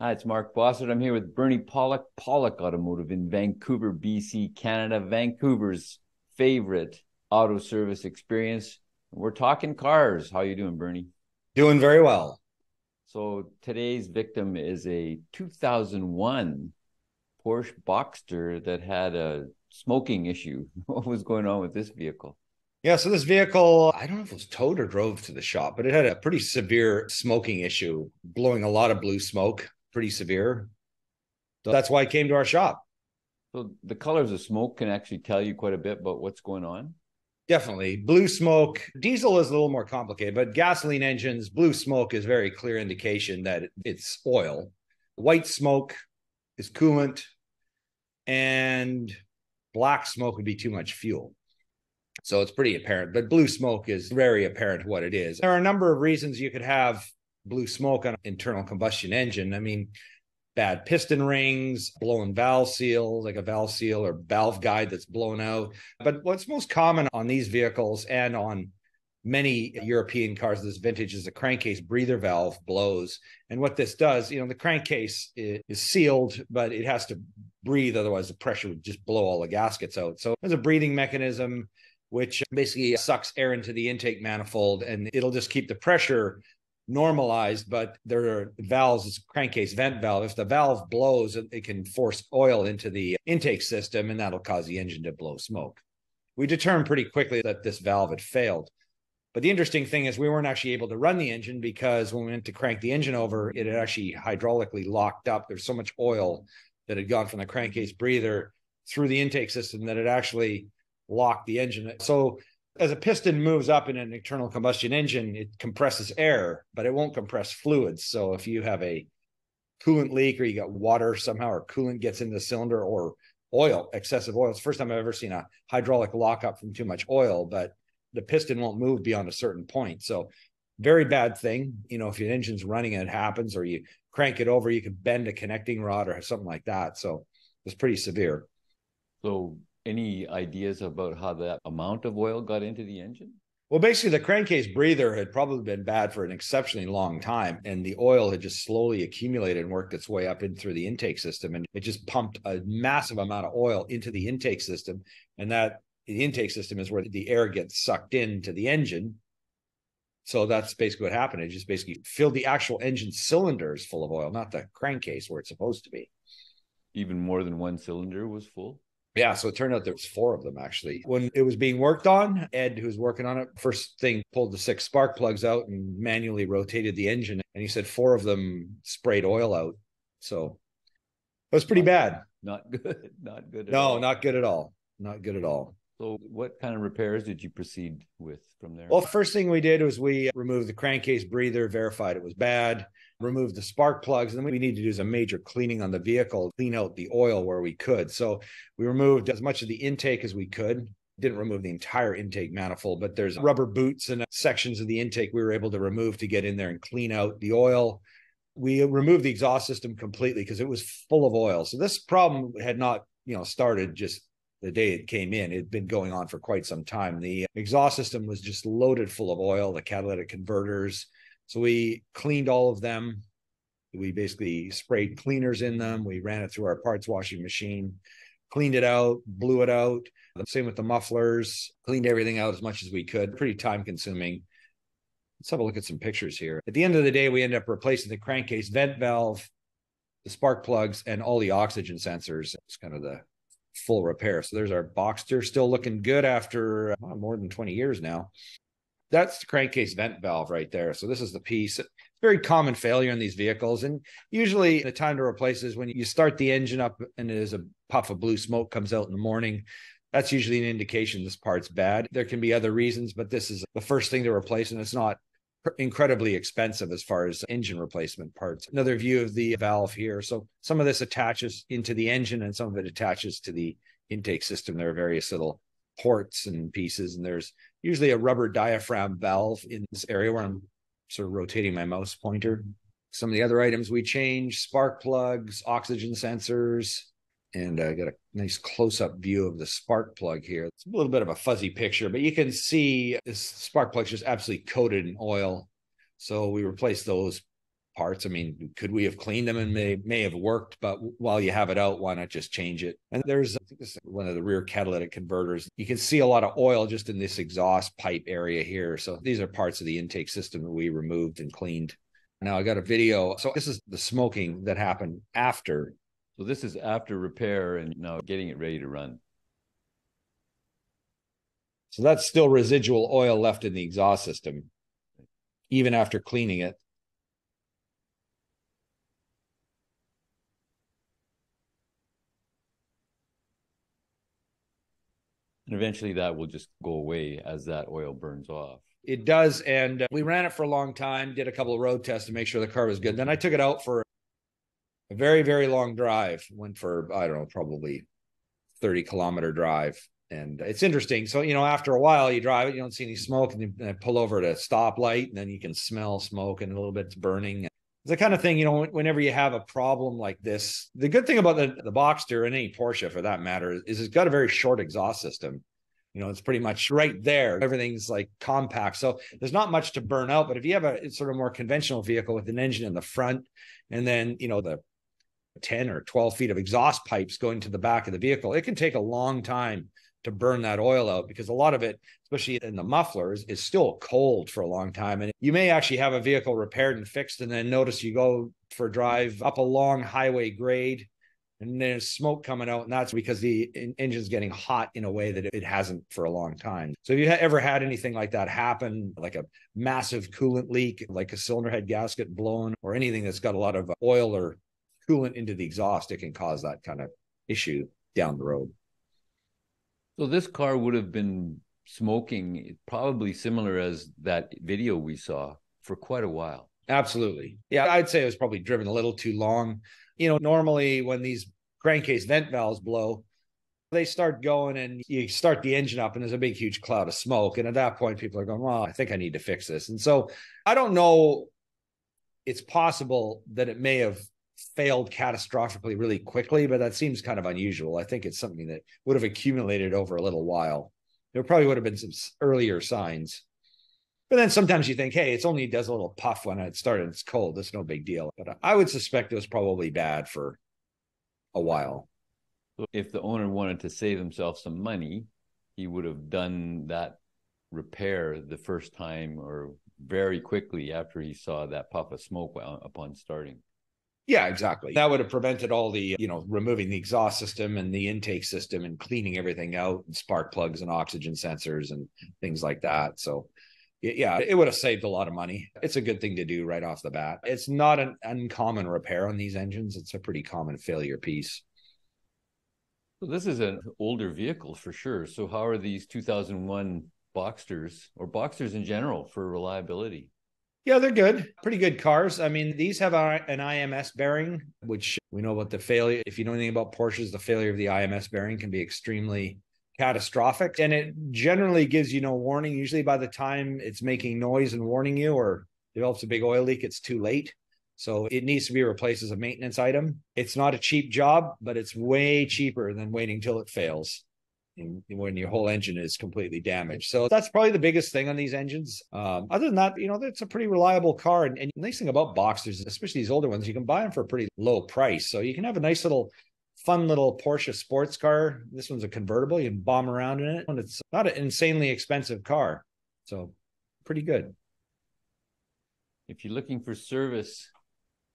Hi, it's Mark Bossert. I'm here with Bernie Pawlik, Pawlik Automotive in Vancouver, BC, Canada, Vancouver's favorite auto service experience. We're talking cars. How you doing, Bernie? Doing very well. So today's victim is a 2001 Porsche Boxster that had a smoking issue. What was going on with this vehicle? Yeah, so this vehicle, I don't know if it was towed or drove to the shop, but it had a pretty severe smoking issue, blowing a lot of blue smoke, pretty severe. So that's why it came to our shop. So the colors of smoke can actually tell you quite a bit about what's going on. Definitely. Blue smoke, diesel is a little more complicated, but gasoline engines, blue smoke is very clear indication that it's oil. White smoke is coolant, and black smoke would be too much fuel. So it's pretty apparent, but blue smoke is very apparent what it is. There are a number of reasons you could have blue smoke on an internal combustion engine. I mean, bad piston rings, blown valve seal, like a valve seal or valve guide that's blown out. But what's most common on these vehicles and on many European cars this vintage is the crankcase breather valve blows. And what this does, the crankcase is sealed, but it has to breathe, otherwise the pressure would just blow all the gaskets out. So there's a breathing mechanism which basically sucks air into the intake manifold, and it'll just keep the pressure normalized. But there are valves, it's a crankcase vent valve. If the valve blows, it can force oil into the intake system, and that'll cause the engine to blow smoke. We determined pretty quickly that this valve had failed. But the interesting thing is we weren't actually able to run the engine because when we went to crank the engine over, it had actually hydraulically locked up. There's so much oil that had gone from the crankcase breather through the intake system that it actually locked the engine. So as a piston moves up in an internal combustion engine, it compresses air, but it won't compress fluids. So if you have a coolant leak or you got water somehow or coolant gets in the cylinder or oil, excessive oil, it's the first time I've ever seen a hydraulic lockup from too much oil, but the piston won't move beyond a certain point. So very bad thing. If your engine's running and it happens, or you crank it over, you can bend a connecting rod or something like that. So it's pretty severe. So any ideas about how that amount of oil got into the engine? Well, basically, the crankcase breather had probably been bad for an exceptionally long time, and the oil had just slowly accumulated and worked its way up in through the intake system, and it just pumped a massive amount of oil into the intake system, and that the intake system is where the air gets sucked into the engine. So that's basically what happened. It just basically filled the actual engine cylinders full of oil, not the crankcase where it's supposed to be. Even more than one cylinder was full? Yeah, so it turned out there was four of them actually. When it was being worked on, Ed, who's working on it, first thing pulled the six spark plugs out and manually rotated the engine. And he said four of them sprayed oil out. So it was pretty Not bad. not good, not good at No, all. not good at all. Not good at all. So what kind of repairs did you proceed with from there? Well, first thing we did was we removed the crankcase breather, verified it was bad, removed the spark plugs, and then we needed to do some major cleaning on the vehicle, clean out the oil where we could. So we removed as much of the intake as we could. Didn't remove the entire intake manifold, but there's rubber boots and sections of the intake we were able to remove to get in there and clean out the oil. We removed the exhaust system completely because it was full of oil. So this problem had not, started just the day it came in. It'd been going on for quite some time. The exhaust system was just loaded full of oil, the catalytic converters. So we cleaned all of them. We basically sprayed cleaners in them. We ran it through our parts washing machine, cleaned it out, blew it out. Same with the mufflers, cleaned everything out as much as we could. Pretty time consuming. Let's have a look at some pictures here. At the end of the day, we ended up replacing the crankcase vent valve, the spark plugs, and all the oxygen sensors. It's kind of the full repair. So there's our Boxster, still looking good after more than 20 years now. That's the crankcase vent valve right there. So this is the piece. It's very common failure in these vehicles. And usually the time to replace is when you start the engine up and there's a puff of blue smoke comes out in the morning. That's usually an indication this part's bad. There can be other reasons, but this is the first thing to replace, and it's not incredibly expensive as far as engine replacement parts. Another view of the valve here. So some of this attaches into the engine and some of it attaches to the intake system. There are various little ports and pieces, and there's usually a rubber diaphragm valve in this area where I'm sort of rotating my mouse pointer. Some of the other items we changed: spark plugs, oxygen sensors, and I got a nice close-up view of the spark plug here. It's a little bit of a fuzzy picture, but you can see this spark plug is just absolutely coated in oil. So we replaced those parts. I mean, could we have cleaned them and may have worked, but while you have it out, why not just change it? And there's, I think this is one of the rear catalytic converters. You can see a lot of oil just in this exhaust pipe area here. So these are parts of the intake system that we removed and cleaned. Now I got a video. So this is the smoking that happened after. So this is after repair and now getting it ready to run. So that's still residual oil left in the exhaust system, even after cleaning it. And eventually that will just go away as that oil burns off. It does. And we ran it for a long time, did a couple of road tests to make sure the car was good. Then I took it out for a very, very long drive. Went for, I don't know, probably 30-kilometer drive. And it's interesting. So, after a while you drive it, you don't see any smoke, and you pull over at a stoplight, and then you can smell smoke and a little bit's burning. It's the kind of thing, whenever you have a problem like this, the good thing about the Boxster, and any Porsche for that matter, is it's got a very short exhaust system. It's pretty much right there. Everything's like compact. So there's not much to burn out. But if you have a sort of more conventional vehicle with an engine in the front, and then, the 10 or 12 feet of exhaust pipes going to the back of the vehicle, it can take a long time to burn that oil out, because a lot of it, especially in the mufflers, is still cold for a long time. And you may actually have a vehicle repaired and fixed, and then notice you go for a drive up a long highway grade, and there's smoke coming out, and that's because the engine's getting hot in a way that it hasn't for a long time. So if you ever had anything like that happen, like a massive coolant leak, like a cylinder head gasket blown, or anything that's got a lot of oil or coolant into the exhaust, it can cause that kind of issue down the road. So this car would have been smoking probably similar as that video we saw for quite a while. Absolutely. Yeah, I'd say it was probably driven a little too long. Normally when these crankcase vent valves blow, they start going and you start the engine up and there's a big, huge cloud of smoke. And at that point, people are going, well, I think I need to fix this. And so I don't know. It's possible that it may have failed catastrophically really quickly, but that seems kind of unusual. I think it's something that would have accumulated over a little while. There probably would have been some earlier signs. But then sometimes you think, hey, it's only does a little puff when it started. It's cold. It's no big deal. But I would suspect it was probably bad for a while. So if the owner wanted to save himself some money, he would have done that repair the first time or very quickly after he saw that puff of smoke upon starting. Yeah, exactly. That would have prevented all the, removing the exhaust system and the intake system and cleaning everything out, and spark plugs and oxygen sensors and things like that. So yeah, it would have saved a lot of money. It's a good thing to do right off the bat. It's not an uncommon repair on these engines. It's a pretty common failure piece. So this is an older vehicle for sure. So how are these 2001 Boxsters or Boxsters in general for reliability? Yeah, they're good. Pretty good cars. I mean, these have an IMS bearing, which we know about the failure. If you know anything about Porsches, the failure of the IMS bearing can be extremely catastrophic. And it generally gives you no warning. Usually by the time it's making noise and warning you or develops a big oil leak, it's too late. So it needs to be replaced as a maintenance item. It's not a cheap job, but it's way cheaper than waiting till it fails when your whole engine is completely damaged. So that's probably the biggest thing on these engines. Other than that, it's a pretty reliable car. And the nice thing about Boxsters, especially these older ones, you can buy them for a pretty low price. So you can have a nice fun little Porsche sports car. This one's a convertible. You can bomb around in it. And it's not an insanely expensive car. So pretty good. If you're looking for service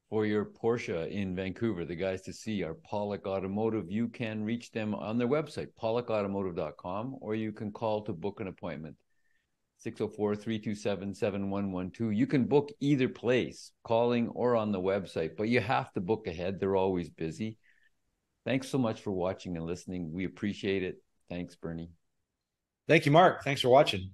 for your Porsche in Vancouver, the guys to see are Pawlik Automotive. You can reach them on their website, pawlikautomotive.com, or you can call to book an appointment, 604-327-7112. You can book either place, calling or on the website, but you have to book ahead. They're always busy. Thanks so much for watching and listening. We appreciate it. Thanks, Bernie. Thank you, Mark. Thanks for watching.